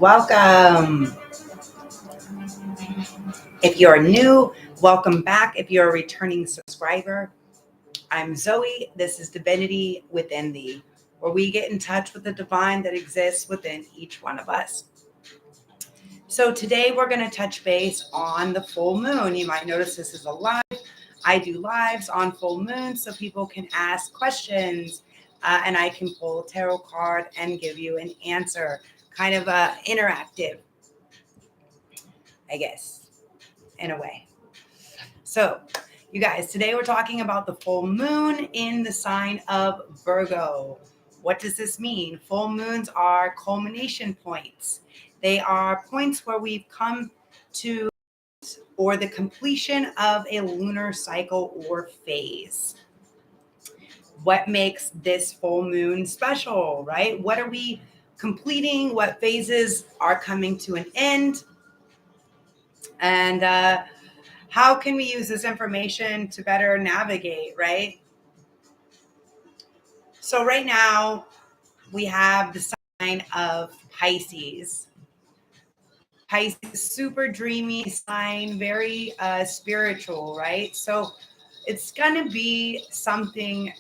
Welcome. If you're new, welcome back. If you're a returning subscriber, I'm Zoe. This is Divinity Within Thee, where we get in touch with the divine that exists within each one of us. So today we're going to touch base on the full moon. You might notice this is a live. I do lives on full moon so people can ask questions and I can pull a tarot card and give you an answer. Kind of interactive, I guess, in a way. So, you guys, today we're talking about the full moon in the sign of Virgo. What does this mean? Full moons are culmination points. They are points where we've come to or the completion of a lunar cycle or phase. What makes this full moon special, right? What are we completing? What phases are coming to an end? And how can we use this information to better navigate, right? So right now we have the sign of Pisces. Pisces, super dreamy sign, very spiritual, right? So it's going to be something,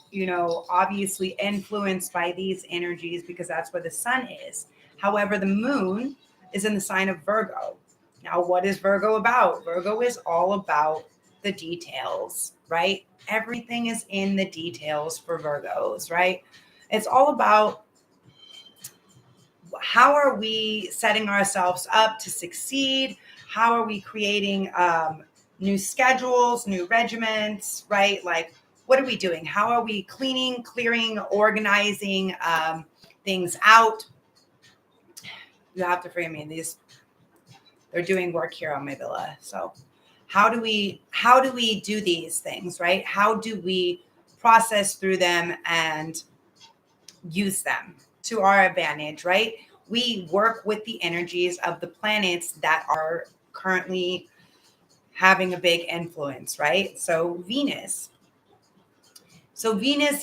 obviously influenced by these energies because that's where the sun is. However, the moon is in the sign of Virgo. Now, what is Virgo about? Virgo is all about the details, right? Everything is in the details for Virgos, right? It's all about how are we setting ourselves up to succeed? How are we creating new schedules, new regiments, right? Like, what are we doing? How are we cleaning, clearing, organizing things out? You have to forgive me. They're doing work here on my villa. So how do we do these things, right? How do we process through them and use them to our advantage, right? We work with the energies of the planets that are currently having a big influence, right? So Venus,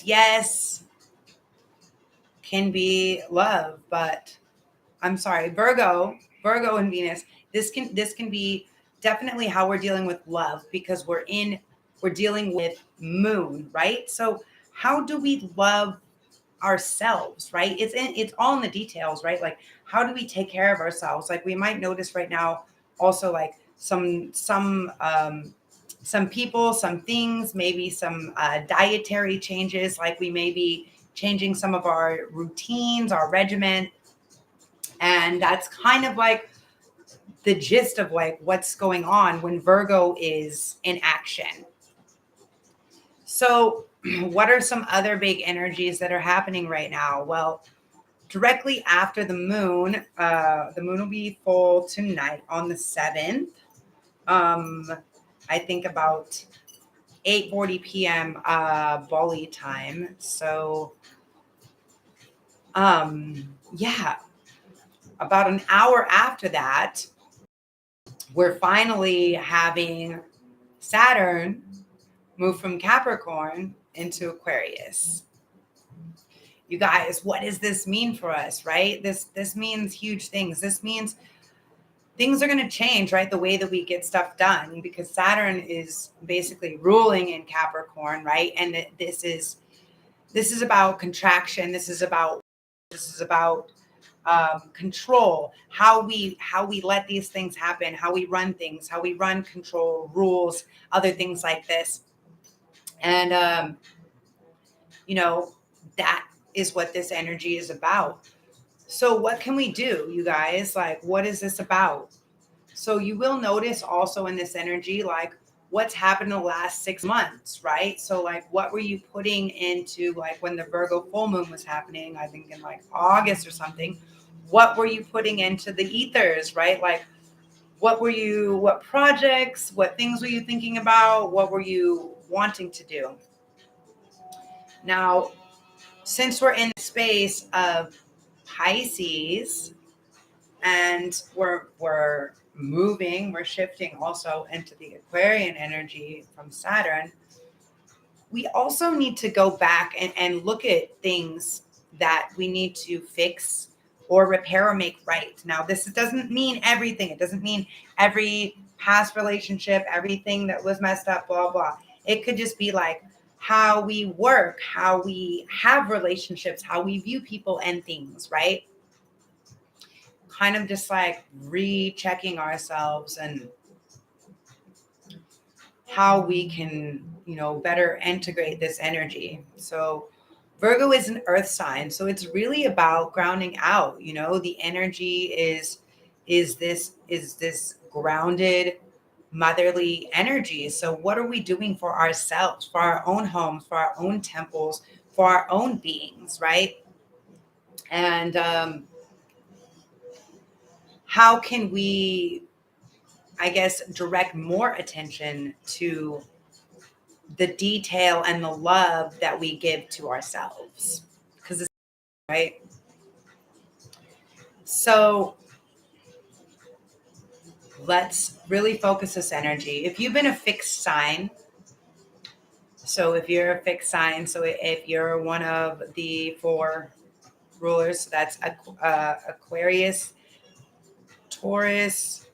yes, can be love, but I'm sorry, Virgo and Venus, this can be definitely how we're dealing with love because we're dealing with moon, right? So how do we love ourselves, right? It's all in the details, right? Like, how do we take care of ourselves? Like, we might notice right now also like some people, some things, maybe some dietary changes, like we may be changing some of our routines, our regimen. And that's kind of like the gist of like what's going on when Virgo is in action. So what are some other big energies that are happening right now? Well, directly after the moon will be full tonight on the 7th. I think about 8:40 p.m. Bali time. So, yeah, about an hour after that, we're finally having Saturn move from Capricorn into Aquarius. You guys, what does this mean for us, right? This means huge things. This means things are going to change, right? The way that we get stuff done, because Saturn is basically ruling in Capricorn, right? And this is about contraction. This is about control, how we let these things happen, how we run things, how we run control, rules, other things like this. And, that is what this energy is about. So what can we do, you guys? Like, what is this about? So you will notice also in this energy, like what's happened in the last 6 months, right? So like, what were you putting into, like when the Virgo full moon was happening, I think in like August or something, what were you putting into the ethers, right? Like, what projects, what things were you thinking about? What were you wanting to do? Now, since we're in the space of Pisces and we're shifting also into the Aquarian energy from Saturn, we also need to go back and look at things that we need to fix or repair or make right. Now, this doesn't mean everything. It doesn't mean every past relationship, everything that was messed up, blah, blah. It could just be like how we work, how we have relationships, how we view people and things, right? Kind of just like rechecking ourselves and how we can, better integrate this energy. So Virgo is an earth sign, so it's really about grounding out. The energy is this grounded motherly energy. So what are we doing for ourselves, for our own homes, for our own temples, for our own beings, right? And how can we, I guess, direct more attention to the detail and the love that we give to ourselves? Because it's right. So let's really focus this energy. If you've been a fixed sign, so if you're a fixed sign, so if you're one of the four rulers, so that's Aquarius, Taurus,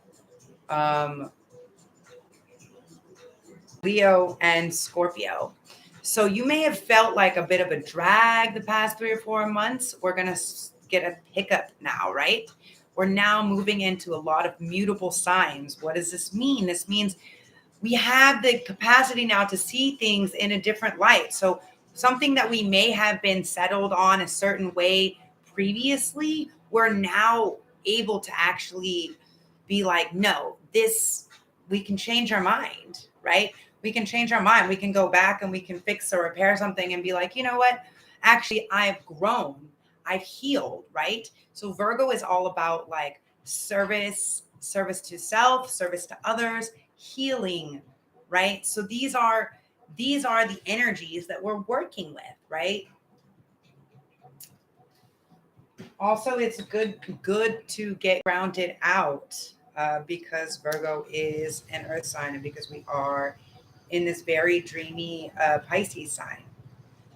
Leo, and Scorpio. So you may have felt like a bit of a drag the past 3 or 4 months. We're going to get a pickup now, right? We're now moving into a lot of mutable signs. What does this mean? This means we have the capacity now to see things in a different light. So something that we may have been settled on a certain way previously, we're now able to actually be like, no, we can change our mind, right? We can change our mind. We can go back and we can fix or repair something and be like, you know what? Actually, I've grown. I've healed, right? So Virgo is all about like service to self, service to others, healing, right? So these are the energies that we're working with, right? Also, it's good to get grounded out because Virgo is an earth sign and because we are in this very dreamy Pisces sign.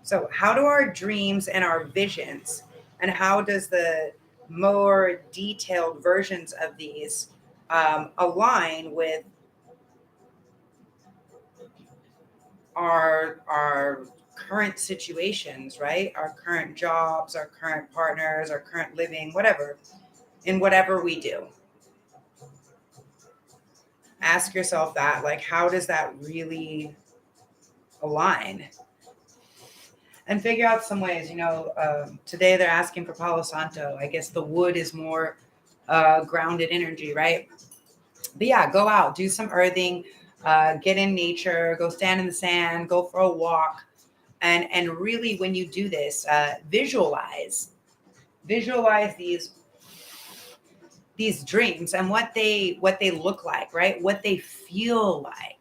So how do our dreams and our visions, and how does the more detailed versions of these align with our current situations, right? Our current jobs, our current partners, our current living, whatever, in whatever we do. Ask yourself that, like, how does that really align? And figure out some ways. Today they're asking for Palo Santo. I guess the wood is more grounded energy, right? But yeah, go out, do some earthing, get in nature, go stand in the sand, go for a walk. And really, when you do this, visualize these dreams and what they look like, right? What they feel like,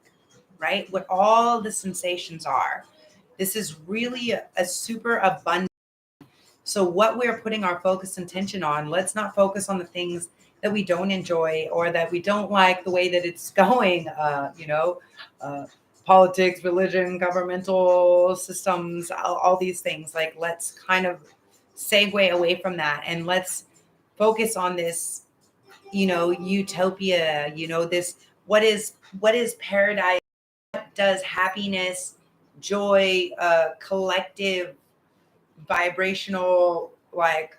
right? What all the sensations are. This is really a super abundant. So what we're putting our focus and attention on, let's not focus on the things that we don't enjoy or that we don't like the way that it's going, politics, religion, governmental systems, all these things. Like, let's kind of segue away from that and let's focus on this, utopia, this, what is paradise? What does happiness, joy, collective, vibrational, like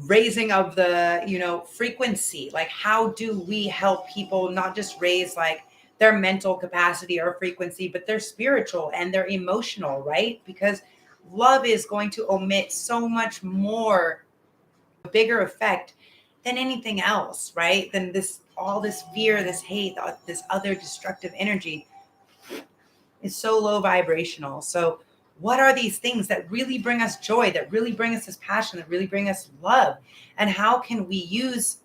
raising of the frequency, like how do we help people not just raise like their mental capacity or frequency, but their spiritual and their emotional, right? Because love is going to omit so much more, a bigger effect than anything else, right? Than all this fear, this hate, this other destructive energy is so low vibrational. So what are these things that really bring us joy, that really bring us this passion, that really bring us love? And how can we use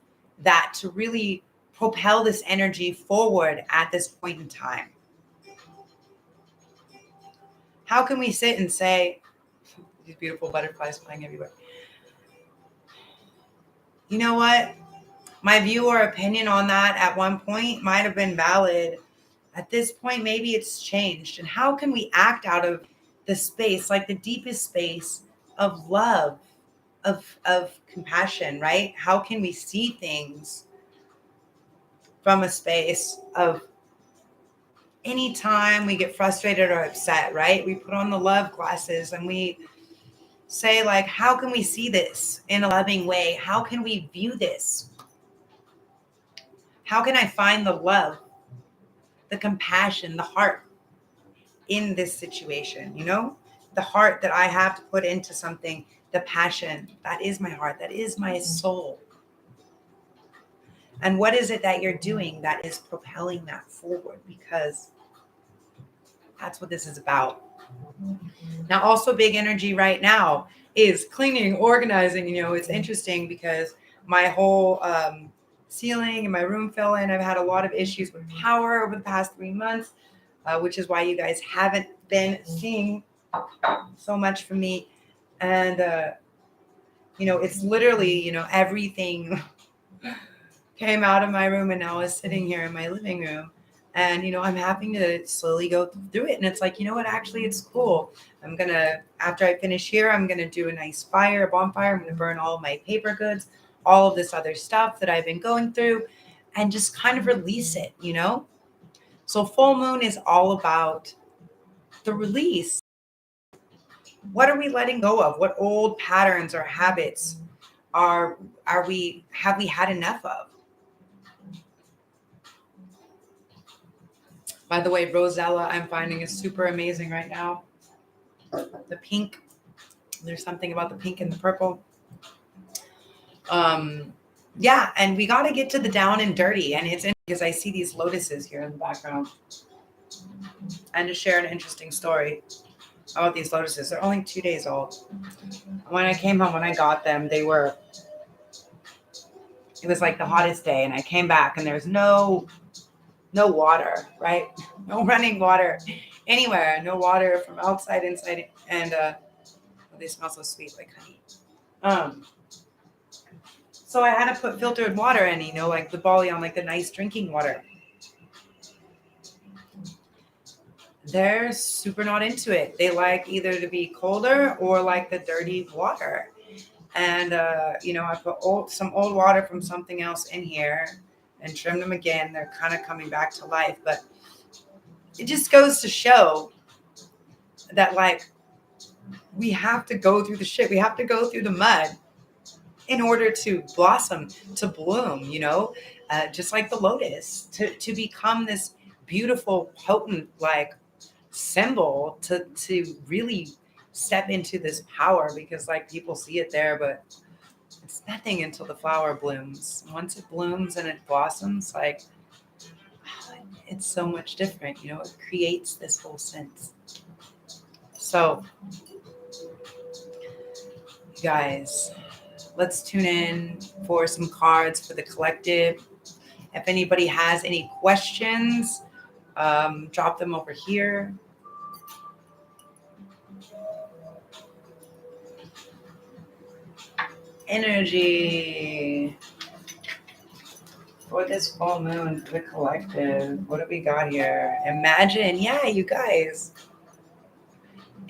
that to really propel this energy forward at this point in time? How can we sit and say, these beautiful butterflies flying everywhere, you know what? My view or opinion on that at one point might have been valid. At this point, maybe it's changed. And how can we act out of the space, like the deepest space of love, of compassion, right? How can we see things from a space of anytime we get frustrated or upset, right? We put on the love glasses and we say, like, how can we see this in a loving way? How can we view this? How can I find the love, the compassion, the heart in this situation? You know, the heart that I have to put into something, the passion, that is my heart, that is my soul. And what is it that you're doing that is propelling that forward? Because that's what this is about. Now, also big energy right now is cleaning, organizing. You know, it's interesting because my whole ceiling in my room fell in. I've had a lot of issues with power over the past 3 months, which is why you guys haven't been seeing so much from me. And, you know, it's literally, you know, everything came out of my room and now is sitting here in my living room. And, you know, I'm having to slowly go through it. And it's like, you know what, actually, it's cool. I'm going to, after I finish here, I'm going to do a nice fire, a bonfire. I'm going to burn all of my paper goods, all of this other stuff that I've been going through, and just kind of release it, you know? So full moon is all about the release. What are we letting go of? What old patterns or habits have we had enough of? By the way, Rosella, I'm finding is super amazing right now. The pink, there's something about the pink and the purple. Yeah, and we got to get to the down and dirty. And it's because I see these lotuses here in the background. And to share an interesting story about these lotuses. They're only 2 days old. When I came home, when I got them, it was like the hottest day. And I came back and there's no water, right? No running water anywhere. No water from outside, inside. And they smell so sweet, like honey. So I had to put filtered water in, you know, like the Bolion, like the nice drinking water. They're super not into it. They like either to be colder or like the dirty water. And, you know, I put some old water from something else in here and trimmed them again. They're kind of coming back to life. But it just goes to show that, like, we have to go through the shit. We have to go through the mud in order to blossom, to bloom, you know, just like the lotus, to become this beautiful, potent, like, symbol to really step into this power. Because, like, people see it there, but it's nothing until the flower blooms. Once it blooms and it blossoms, like, it's so much different, you know, it creates this whole sense. So, guys, let's tune in for some cards for the collective. If anybody has any questions, drop them over here. Energy for this full moon for the collective. What do we got here? Imagine, yeah, you guys.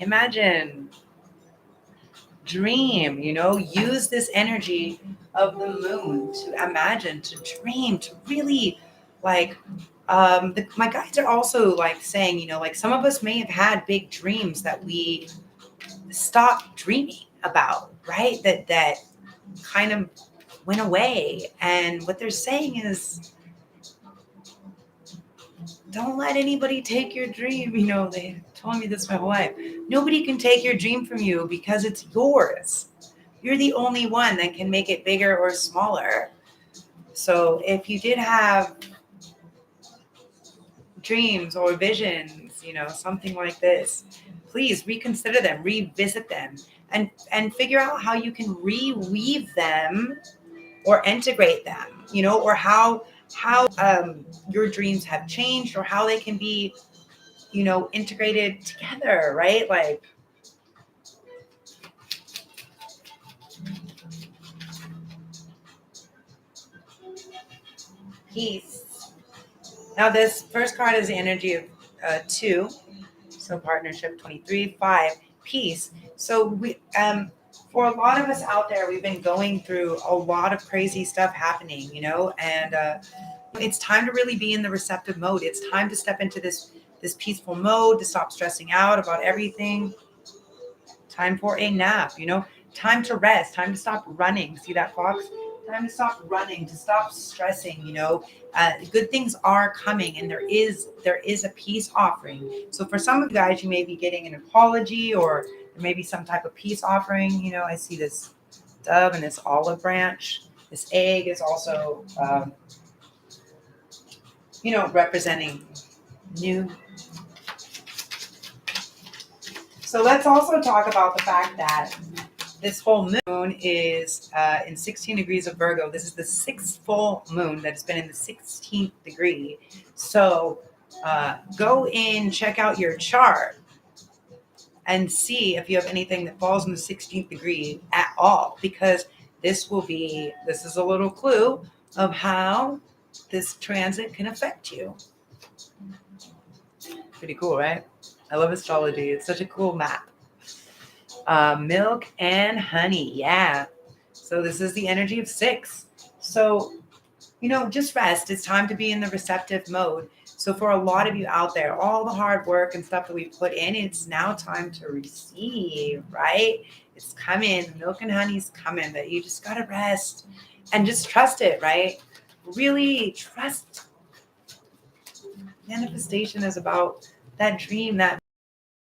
Imagine. Dream, you know, use this energy of the moon to imagine, to dream, to really, like, my guides are also, like, saying, you know, like, some of us may have had big dreams that we stopped dreaming about, right? That kind of went away. And what they're saying is, don't let anybody take your dream. You know, they told me this my whole life. Nobody can take your dream from you because it's yours. You're the only one that can make it bigger or smaller. So if you did have dreams or visions, you know, something like this, please reconsider them, revisit them, and figure out how you can reweave them or integrate them, you know, or how your dreams have changed, or how they can be, you know, integrated together, right? Like, peace. Now, this first card is the energy of 2, so partnership. 23, 5, peace. So we for a lot of us out there, we've been going through a lot of crazy stuff happening, and it's time to really be in the receptive mode. It's time to step into this peaceful mode, to stop stressing out about everything. Time for a nap, time to rest, time to stop running. See that, fox? Time to stop running, to stop stressing. Good things are coming, and there is a peace offering. So for some of you guys, you may be getting an apology, or there may be some type of peace offering. I see this dove and this olive branch. This egg is also representing new. So let's also talk about the fact that this full moon is in 16 degrees of Virgo. This is the sixth full moon that's been in the 16th degree. So go in, check out your chart, and see if you have anything that falls in the 16th degree at all, because this is a little clue of how this transit can affect you. Pretty cool, right? I love astrology. It's such a cool map. Milk and honey. Yeah. So this is the energy of 6. So, just rest. It's time to be in the receptive mode. So for a lot of you out there, all the hard work and stuff that we've put in, it's now time to receive, right? It's coming. Milk and honey's coming, but you just got to rest and just trust it, right? Really trust. Manifestation is about that dream, that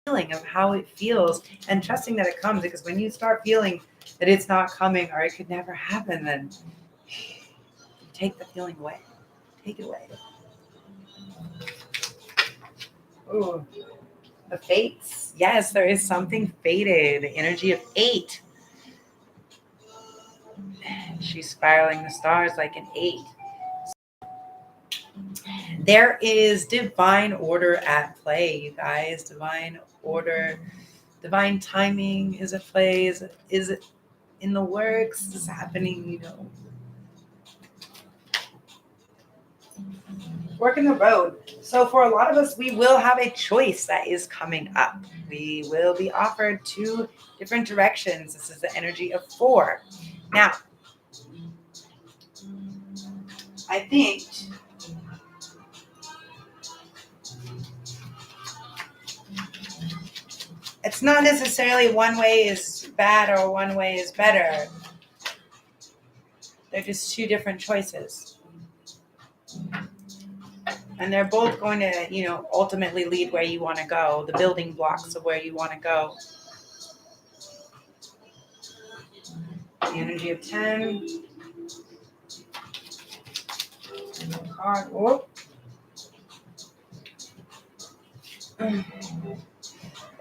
feeling of how it feels, and trusting that it comes. Because when you start feeling that it's not coming or it could never happen, then take the feeling away. Take it away. Ooh, the fates. Yes, there is something fated. The energy of 8. She's spiraling the stars like an 8. There is divine order at play, you guys. Divine order, divine timing is at play. Is it in the works? Is happening, Work in the road. So for a lot of us, we will have a choice that is coming up. We will be offered 2 different directions. This is the energy of 4. Now, I think it's not necessarily one way is bad or one way is better. They're just 2 different choices. And they're both going to, ultimately lead where you want to go, the building blocks of where you want to go. The energy of 10. Card.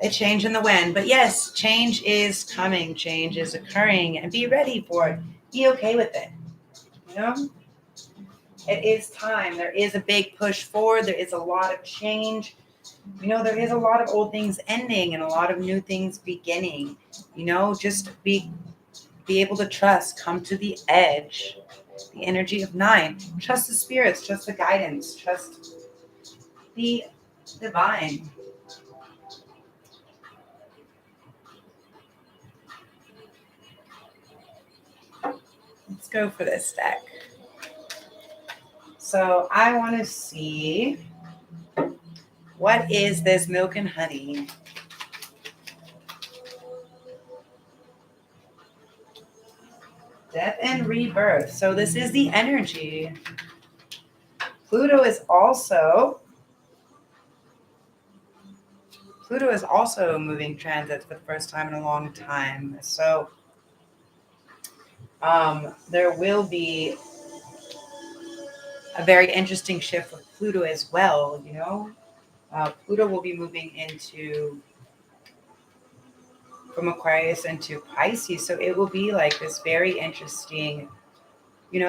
A change in the wind. But yes, change is coming. Change is occurring. And be ready for it. Be okay with it. It is time. There is a big push forward. There is a lot of change. There is a lot of old things ending and a lot of new things beginning. Just be able to trust. Come to the edge. The energy of 9. Trust the spirits. Trust the guidance. Trust the divine. Let's go for this deck. So I want to see, what is this milk and honey? Death and rebirth. So this is the energy. Pluto is also moving transits for the first time in a long time. So there will be a very interesting shift with Pluto as well, Pluto will be moving from Aquarius into Pisces. So it will be like this very interesting,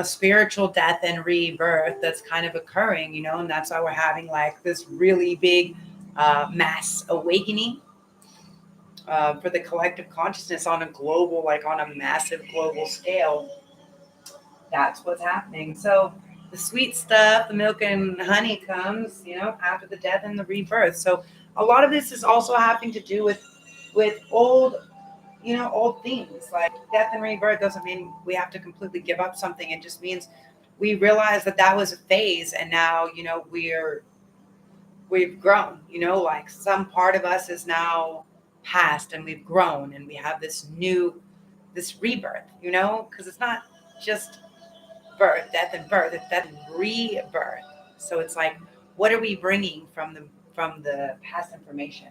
spiritual death and rebirth that's kind of occurring, and that's why we're having like this really big mass awakening for the collective consciousness on a massive global scale. That's what's happening. So the sweet stuff, the milk and honey comes, after the death and the rebirth. So a lot of this is also having to do with old old things like death and rebirth doesn't mean we have to completely give up something. It just means we realize that that was a phase, and now we've grown. Like some part of us is now past, and we've grown, and we have this rebirth. Because it's not just birth, it's death and rebirth. So it's like, what are we bringing from the past information?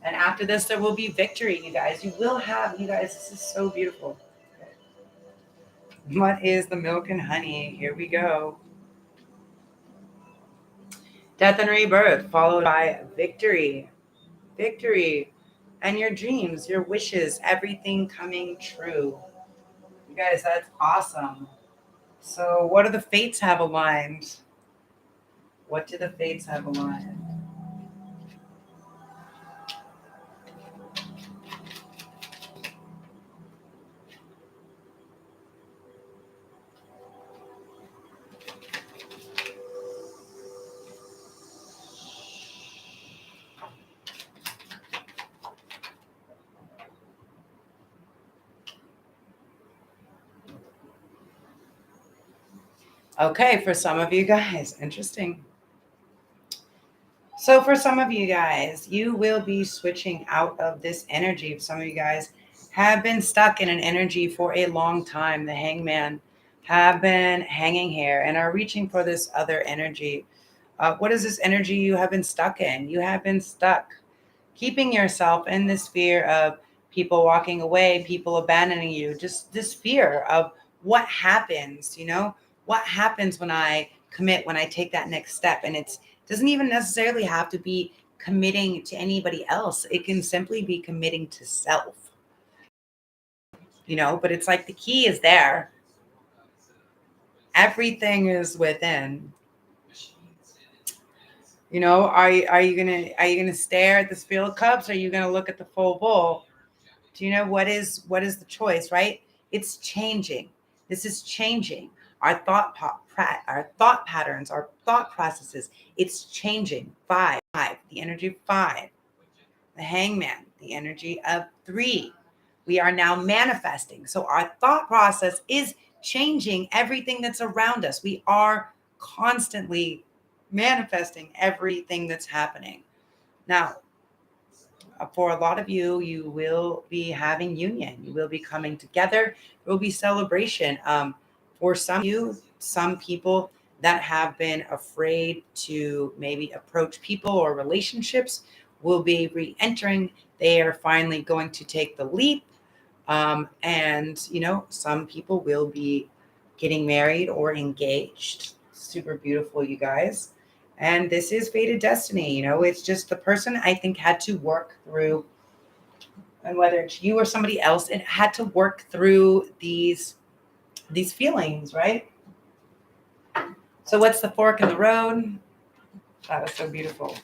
And after this, there will be victory, you guys. You guys, this is so beautiful. What is the milk and honey? Here we go. Death and rebirth, followed by victory. Victory. And your dreams, your wishes, everything coming true. You guys, that's awesome. So, what do the fates have aligned? What do the fates have aligned? Okay, for some of you guys, interesting. So, for some of you guys, you will be switching out of this energy. Some of you guys have been stuck in an energy for a long time. The hangman have been hanging here and are reaching for this other energy. What is this energy you have been stuck in? You have been stuck keeping yourself in this fear of people walking away, people abandoning you, just this fear of what happens, what happens when I commit, when I take that next step. And it doesn't even necessarily have to be committing to anybody else. It can simply be committing to self, but it's like the key is there. Everything is within. Are you gonna stare at the spilled cups? Or are you gonna look at the full bowl? Do you know what is the choice, right? It's changing. This is changing our our thought patterns, our thought processes. It's changing. Five, the energy of five, the hangman, the energy of three. We are now manifesting. So our thought process is changing everything that's around us. We are constantly manifesting everything that's happening. Now, for a lot of you, you will be having union. You will be coming together. There will be celebration. For some of you, some people that have been afraid to maybe approach people or relationships will be re-entering. They are finally going to take the leap. And, some people will be getting married or engaged. Super beautiful, you guys. And this is fated destiny. It's just the person I think had to work through, and whether it's you or somebody else, it had to work through these feelings, right? So what's the fork in the road? That was so beautiful.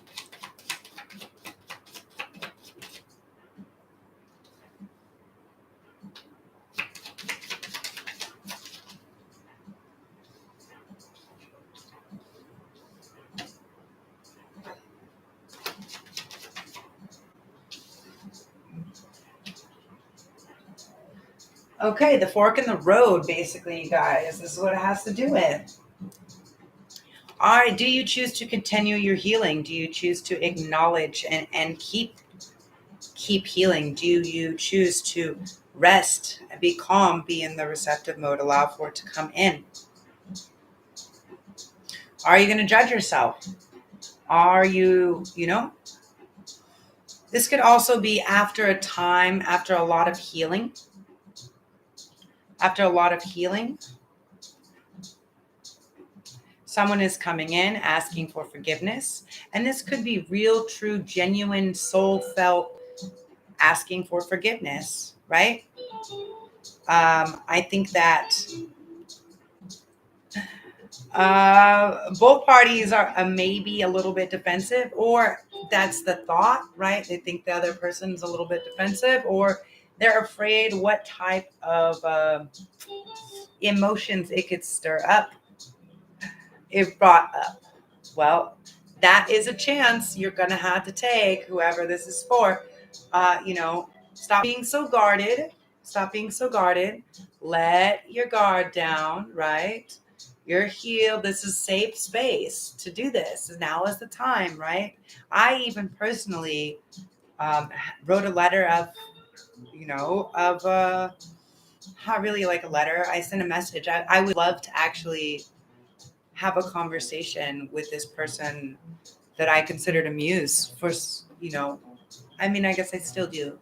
Okay, the fork in the road, basically, you guys. This is what it has to do with. All right, do you choose to continue your healing? Do you choose to acknowledge and keep healing? Do you choose to rest, be calm, be in the receptive mode, allow for it to come in? Are you going to judge yourself? Are you, this could also be after a time, after a lot of healing. After a lot of healing, someone is coming in asking for forgiveness. And this could be real, true, genuine, soul felt asking for forgiveness, right? I think that both parties are maybe a little bit defensive, or that's the thought, right? They think the other person's a little bit defensive, or they're afraid what type of emotions it could stir up if brought up. Well, that is a chance you're going to have to take, whoever this is for. Stop being so guarded. Stop being so guarded. Let your guard down, right? You're healed. This is safe space to do this. Now is the time, right? I even personally wrote a letter of, not really like a letter. I sent a message. I would love to actually have a conversation with this person that I considered a muse for, I mean, I guess I still do.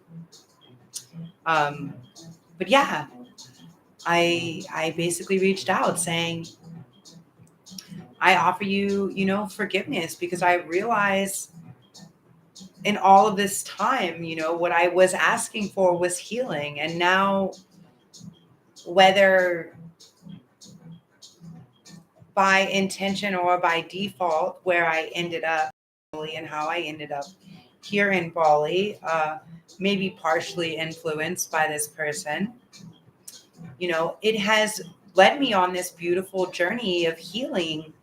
But yeah, I basically reached out saying, I offer you, forgiveness, because I realize in all of this time, what I was asking for was healing. And now, whether by intention or by default, where I ended up and how I ended up here in Bali, maybe partially influenced by this person, it has led me on this beautiful journey of healing,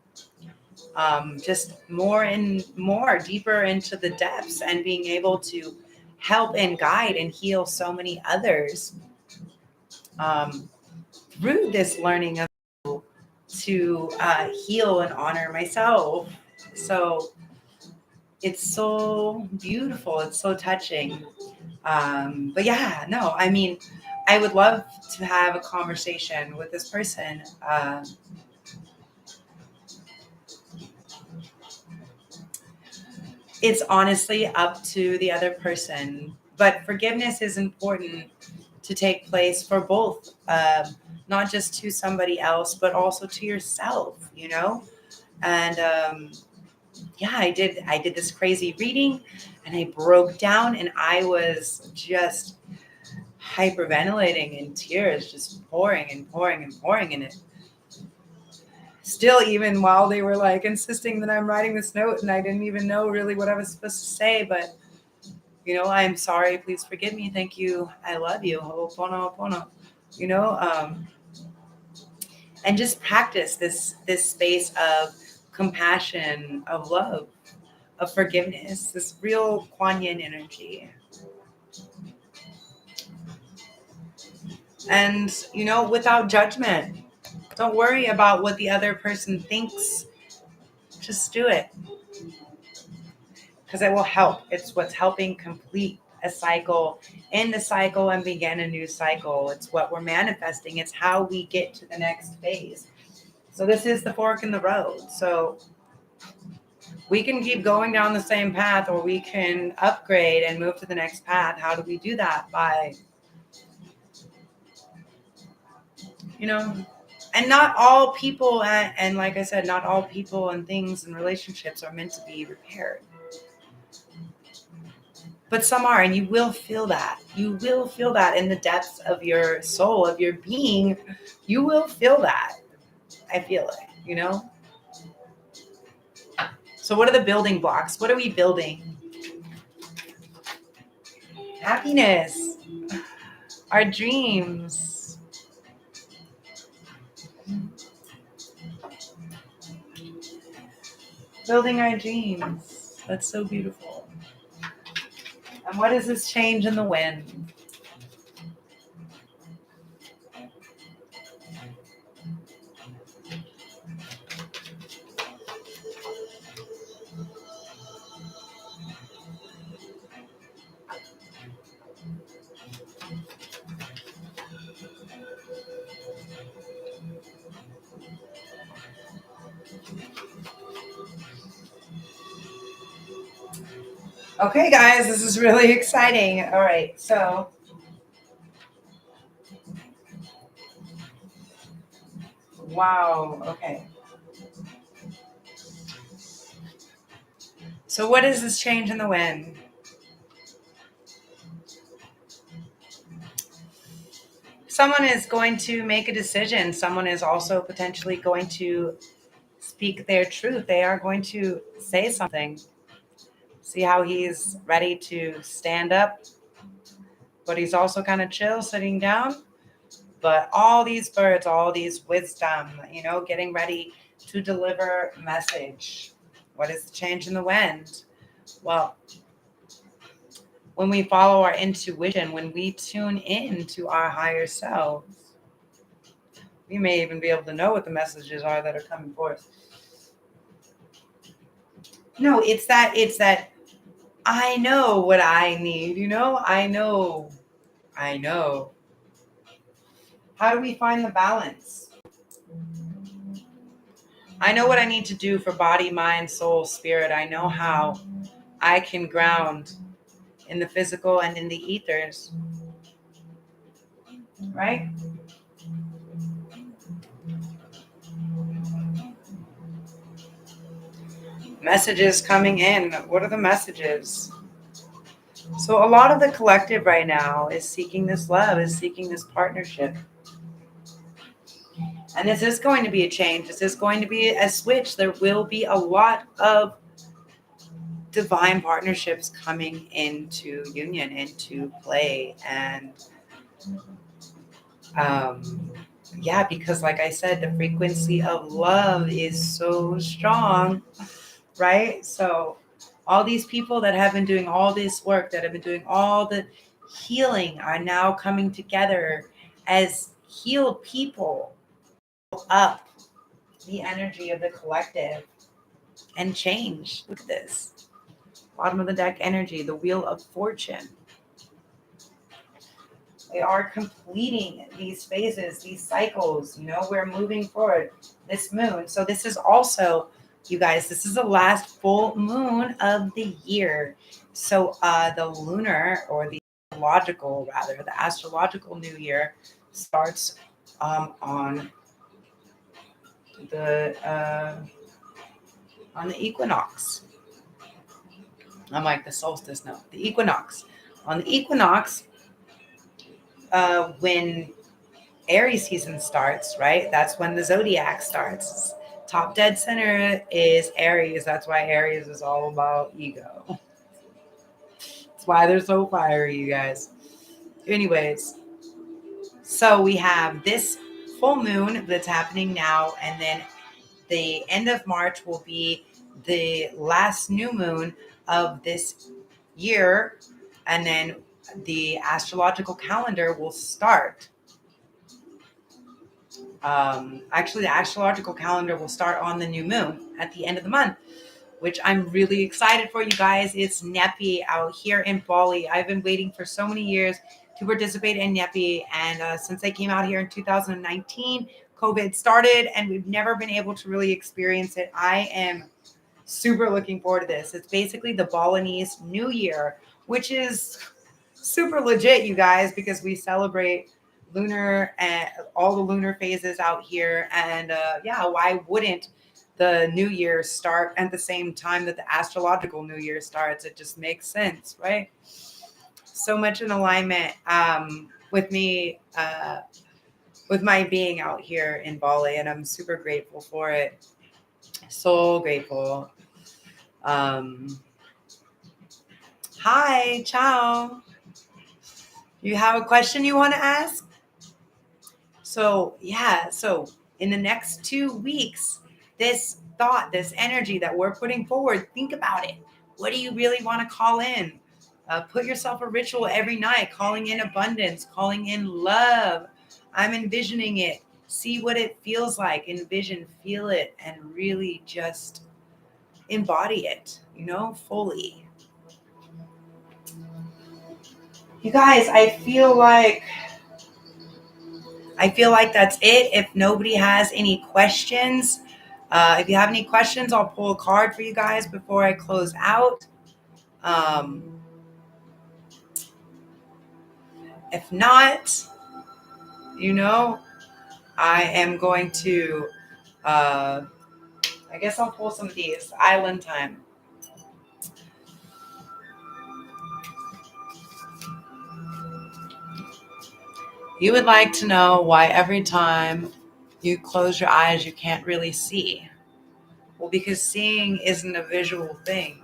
just more and more deeper into the depths, and being able to help and guide and heal so many others through this learning of to heal and honor myself. So it's so beautiful. It's so touching. But yeah, no, I mean, I would love to have a conversation with this person. It's honestly up to the other person, but forgiveness is important to take place for both, not just to somebody else, but also to yourself, And yeah, I did this crazy reading, and I broke down, and I was just hyperventilating in tears, just pouring and pouring and pouring in it. Still, even while they were like insisting that I'm writing this note, and I didn't even know really what I was supposed to say, but I'm sorry, please forgive me, thank you, I love you, Ho'opono, Ho'opono, and just practice this space of compassion, of love, of forgiveness, this real Kuan Yin energy. And, without judgment. Don't worry about what the other person thinks. Just do it. Because it will help. It's what's helping complete a cycle, end the cycle, and begin a new cycle. It's what we're manifesting. It's how we get to the next phase. So this is the fork in the road. So we can keep going down the same path, or we can upgrade and move to the next path. How do we do that? By, and not all people, and like I said, not all people and things and relationships are meant to be repaired. But some are, and you will feel that. You will feel that in the depths of your soul, of your being. You will feel that. I feel it, So what are the building blocks? What are we building? Happiness. Our dreams. Building our dreams. That's so beautiful. And what is this change in the wind? Okay, guys, this is really exciting. All right, so wow, okay. So what is this change in the wind? Someone is going to make a decision. Someone is also potentially going to speak their truth. They are going to say something. See how he's ready to stand up, but he's also kind of chill, sitting down. But all these birds, all these wisdom, getting ready to deliver message. What is the change in the wind? Well, when we follow our intuition, when we tune in to our higher selves, we may even be able to know what the messages are that are coming forth. No, it's that I know what I need, I know. How do we find the balance? I know what I need to do for body, mind, soul, spirit. I know how I can ground in the physical and in the ethers, right? Messages coming in. What are the messages? So a lot of the collective right now is seeking this love, is seeking this partnership. And this is going to be a change. This is going to be a switch. There will be a lot of divine partnerships coming into union, into play. And because like I said, the frequency of love is so strong, right? So all these people that have been doing all this work, that have been doing all the healing, are now coming together as healed people up the energy of the collective and change. Look at this. Bottom of the deck energy, the Wheel of Fortune. We are completing these phases, these cycles. We're moving forward. This moon. So this is also, you guys, this is the last full moon of the year. So the lunar, or the astrological new year starts on the equinox. I'm like the solstice, no, the equinox. On the equinox, when Aries season starts, right? That's when the zodiac starts. Top dead center is Aries. That's why Aries is all about ego. That's why they're so fiery, you guys. Anyways, so we have this full moon that's happening now, and then the end of March will be the last new moon of this year, and then the astrological calendar will start. Actually, the astrological calendar will start on the new moon at the end of the month, which I'm really excited for, you guys. It's Nepi out here in Bali. I've been waiting for so many years to participate in Nepi, and since I came out here in 2019, COVID started, and we've never been able to really experience it. I am super looking forward to this. It's basically the Balinese New Year, which is super legit, you guys, because we celebrate lunar and all the lunar phases out here. And why wouldn't the new year start at the same time that the astrological new year starts? It just makes sense, right? So much in alignment with me, with my being out here in Bali, and I'm super grateful for it. So grateful. Hi, ciao. You have a question you want to ask? So in the next 2 weeks, this thought, this energy that we're putting forward, think about it. What do you really want to call in? Put yourself a ritual every night, calling in abundance, calling in love. I'm envisioning it. See what it feels like. Envision, feel it, and really just embody it, fully. You guys, I feel like that's it. If nobody has any questions, if you have any questions, I'll pull a card for you guys before I close out. If not, I am going to, I guess I'll pull some of these. Island time. You would like to know why every time you close your eyes, you can't really see. Well, because seeing isn't a visual thing.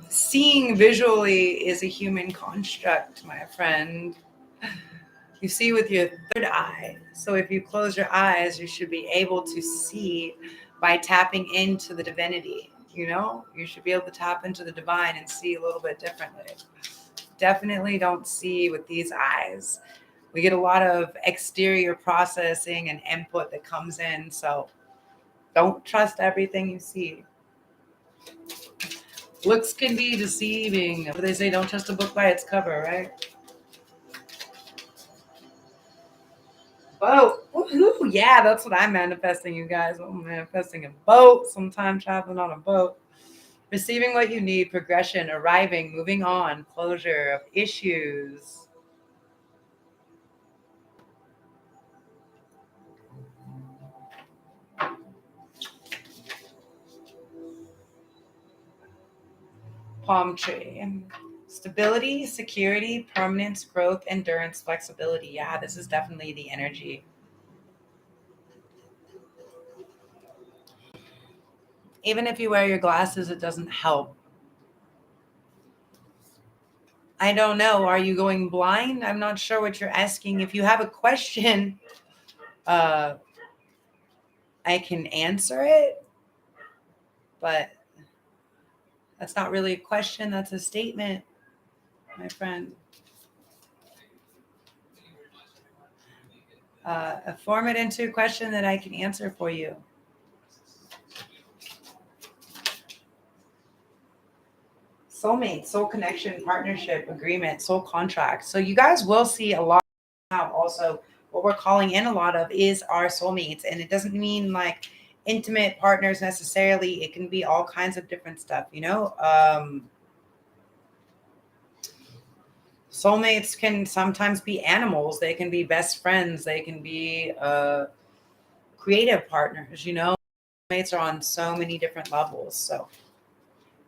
Seeing visually is a human construct, my friend. You see with your third eye. So if you close your eyes, you should be able to see by tapping into the divinity. You know, you should be able to tap into the divine and see a little bit differently. Definitely don't see with these eyes. We get a lot of exterior processing and input that comes in. So don't trust everything you see. Looks can be deceiving. But they say don't trust a book by its cover, right? Boat. Woohoo. Yeah, that's what I'm manifesting, you guys. I'm manifesting a boat, sometime traveling on a boat. Receiving what you need, progression, arriving, moving on, closure of issues. Palm tree. Stability, security, permanence, growth, endurance, flexibility. Yeah, this is definitely the energy. Even if you wear your glasses, it doesn't help. I don't know. Are you going blind? I'm not sure what you're asking. If you have a question, uh, I can answer it, but that's not really a question. That's a statement, my friend. Form it into a question that I can answer for you. Soulmate, soul connection, partnership, agreement, soul contract. So you guys will see a lot now. Also, what we're calling in a lot of is our soulmates. And it doesn't mean like intimate partners necessarily. It can be all kinds of different stuff, you know? Soulmates can sometimes be animals. They can be best friends. They can be creative partners, you know? Soulmates are on so many different levels. So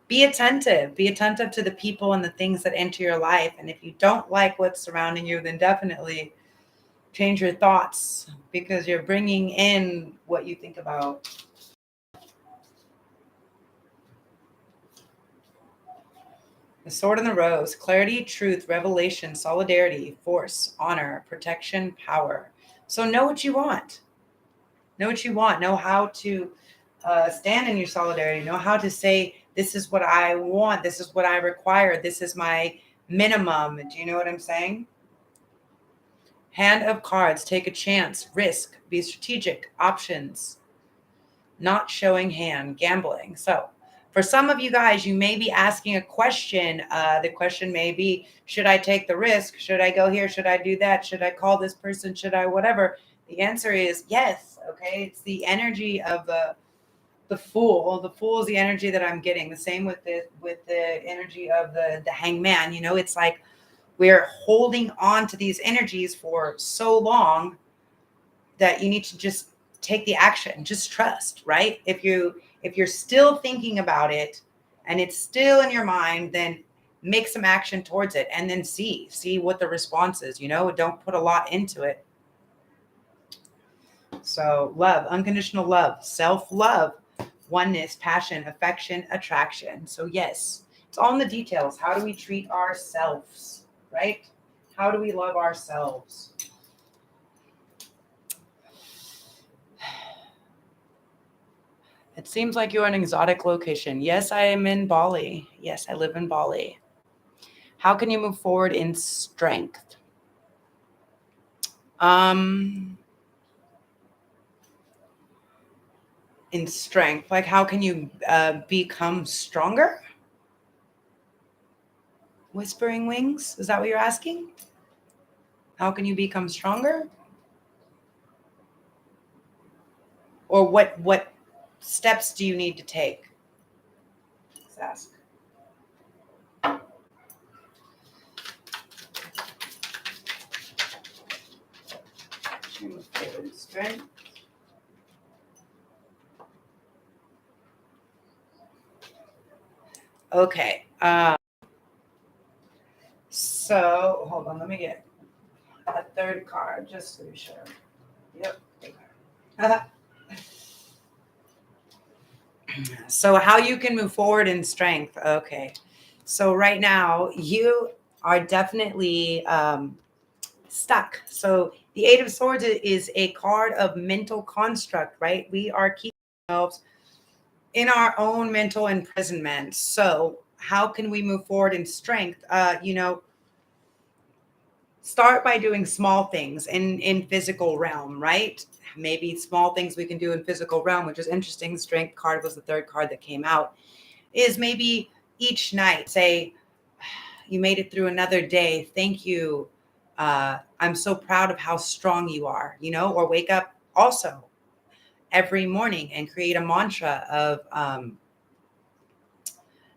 be attentive to the people and the things that enter your life. And if you don't like what's surrounding you, then definitely change your thoughts, because you're bringing in what you think about. The sword and the rose: clarity, truth, revelation, solidarity, force, honor, protection, power. So know what you want. Know how to stand in your solidarity. Know how to say, this is what I want. This is what I require. This is my minimum. Do you know what I'm saying? Hand of cards: take a chance, risk, be strategic, options, not showing hand, gambling. So for some of you guys, you may be asking a question. The question may be, should I take the risk? Should I go here? Should I do that? Should I call this person? Should I whatever? The answer is yes. Okay. It's the energy of the fool. The fool is the energy that I'm getting. The same with the energy of the hangman. You know, it's like we're holding on to these energies for so long that you need to just take the action. Just trust, right? If you're still thinking about it and it's still in your mind, then make some action towards it, and then see what the response is. You know, don't put a lot into it. So love, unconditional love, self-love, oneness, passion, affection, attraction. So yes, it's all in the details. How do we treat ourselves, right? How do we love ourselves? It seems like you're in an exotic location. Yes, I am in Bali. Yes, I live in Bali. How can you move forward in strength? In strength, like how can you become stronger? Whispering wings, is that what you're asking? How can you become stronger? Or what steps do you need to take? Let's ask. Move forward in strength. Okay. So hold on, let me get a third card just to be sure. Yep. So how you can move forward in strength. Okay. So right now you are definitely stuck. So the Eight of Swords is a card of mental construct, right? We are keeping ourselves in our own mental imprisonment. So how can we move forward in strength? Start by doing small things in physical realm, right? Maybe small things we can do in physical realm, which is interesting. Strength card was the third card that came out. Is maybe each night say, you made it through another day. Thank you. I'm so proud of how strong you are, or wake up also every morning and create a mantra of,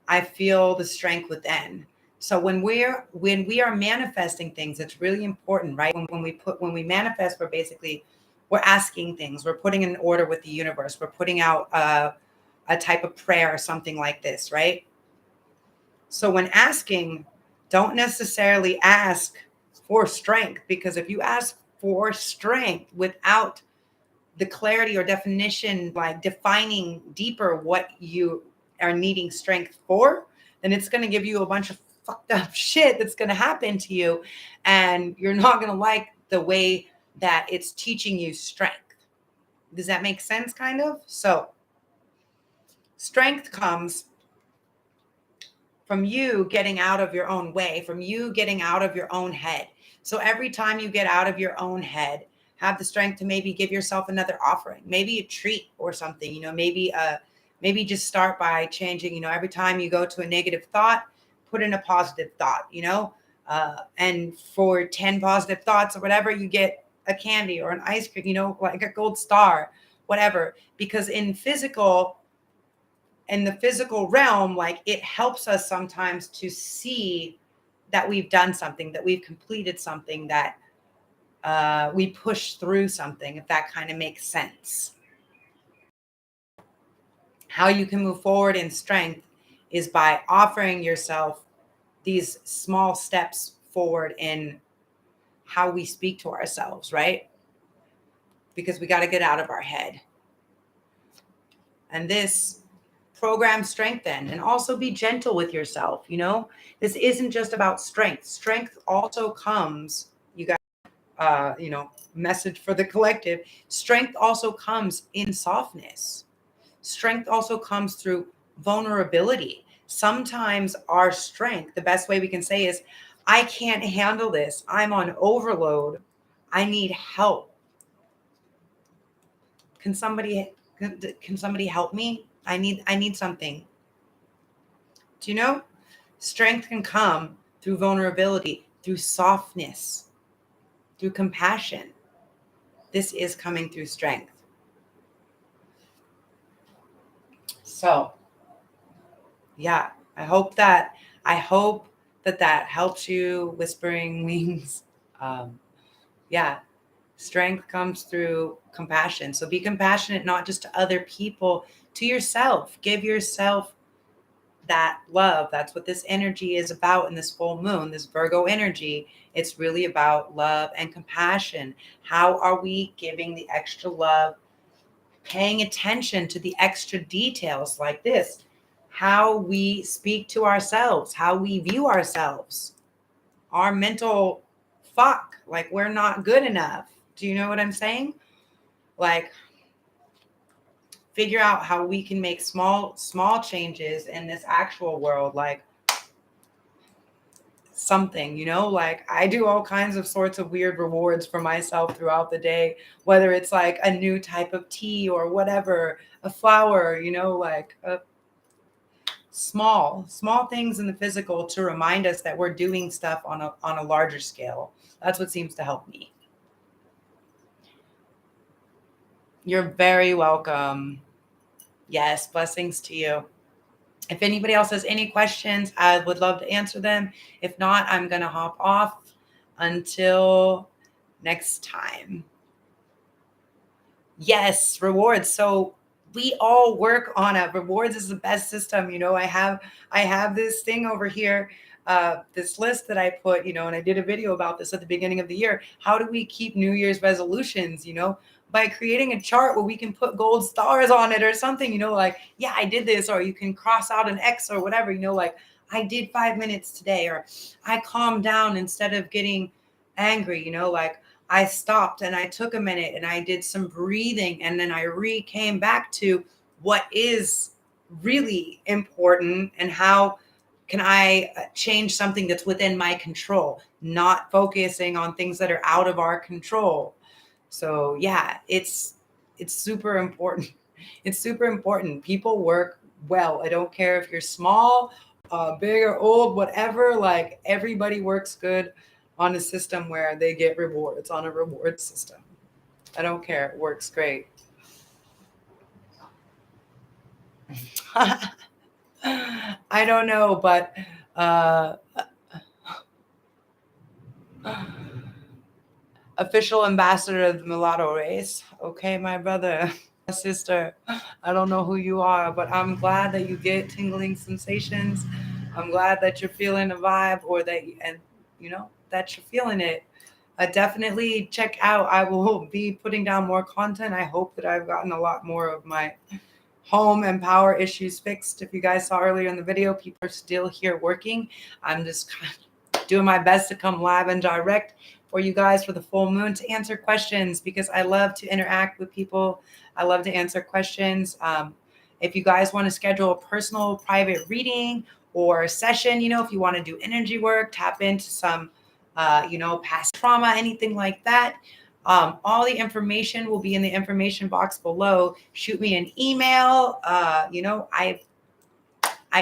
I feel the strength within. So when we are manifesting things, it's really important, right? When we manifest, we're asking things, we're putting in order with the universe, we're putting out a type of prayer or something like this, right? So when asking, don't necessarily ask for strength, because if you ask for strength without the clarity or definition, like defining deeper what you are needing strength for, then it's going to give you a bunch of fucked up shit that's going to happen to you. And you're not going to like the way that it's teaching you strength. Does that make sense? Kind of. So strength comes from you getting out of your own way, from you getting out of your own head. So every time you get out of your own head, have the strength to maybe give yourself another offering, maybe a treat or something, maybe just start by changing, every time you go to a negative thought, put in a positive thought, and for 10 positive thoughts or whatever, you get a candy or an ice cream, like a gold star, whatever, because in the physical realm, like it helps us sometimes to see that we've done something, that we've completed something, that we pushed through something, if that kind of makes sense. How you can move forward in strength is by offering yourself these small steps forward in how we speak to ourselves, right? Because we got to get out of our head. And this program strengthen, and also be gentle with yourself. This isn't just about strength also comes, you guys, message for the collective, strength also comes in softness. Strength also comes through vulnerability. Sometimes our strength, the best way we can say is, I can't handle this, I'm on overload, I need help. Can somebody help me? I need something. Do you know? Strength can come through vulnerability, through softness, through compassion. This is coming through strength. So, yeah, I hope that helps you, whispering wings. Yeah, strength comes through compassion. So be compassionate, not just to other people, to yourself. Give yourself that love. That's what this energy is about in this full moon, this Virgo energy. It's really about love and compassion. How are we giving the extra love, paying attention to the extra details like this? How we speak to ourselves, how we view ourselves, our mental fuck, like we're not good enough. Do you know what I'm saying? Like, figure out how we can make small changes in this actual world, like something, like I do all kinds of sorts of weird rewards for myself throughout the day, whether it's like a new type of tea or whatever, a flower, like small things in the physical to remind us that we're doing stuff on a larger scale. That's what seems to help me. You're very welcome. Yes, blessings to you. If anybody else has any questions, I would love to answer them. If not, I'm going to hop off until next time. Yes, rewards. So we all work on it. Rewards is the best system. I have this thing over here, this list that I put, and I did a video about this at the beginning of the year. How do we keep New Year's resolutions, by creating a chart where we can put gold stars on it or something, like, yeah, I did this, or you can cross out an X or whatever, like I did 5 minutes today, or I calmed down instead of getting angry, like I stopped and I took a minute and I did some breathing, and then I came back to what is really important, and how can I change something that's within my control, not focusing on things that are out of our control. So yeah, it's super important. It's super important. People work well. I don't care if you're small, big or old, whatever. Like, everybody works good on a system where they get rewards, on a reward system. I don't care. It works great. I don't know, but uh, official ambassador of the mulatto race. Okay, my brother, my sister. I don't know who you are, but I'm glad that you get tingling sensations. I'm glad that you're feeling a vibe, or that, and you know, that you're feeling it. Definitely check out. I will be putting down more content. I hope that I've gotten a lot more of my home and power issues fixed. If you guys saw earlier in the video, people are still here working. I'm just kind of doing my best to come live and direct for you guys for the full moon to answer questions, because I love to interact with people. I love to answer questions. If you guys want to schedule a personal private reading or a session, if you want to do energy work, tap into some, past trauma, anything like that. All the information will be in the information box below. Shoot me an email. I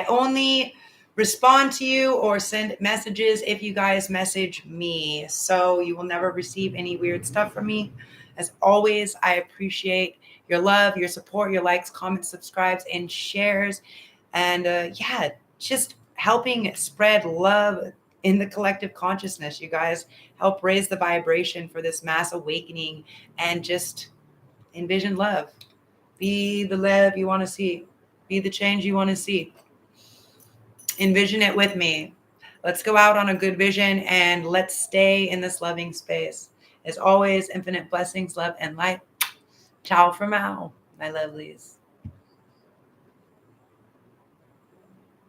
only respond to you or send messages if you guys message me. So you will never receive any weird stuff from me. As always, I appreciate your love, your support, your likes, comments, subscribes, and shares. And just helping spread love in the collective consciousness. You guys help raise the vibration for this mass awakening, and just envision love. Be the love you want to see. Be the change you want to see. Envision it with me. Let's go out on a good vision, and let's stay in this loving space. As always, infinite blessings, love, and light. Ciao for now, my lovelies.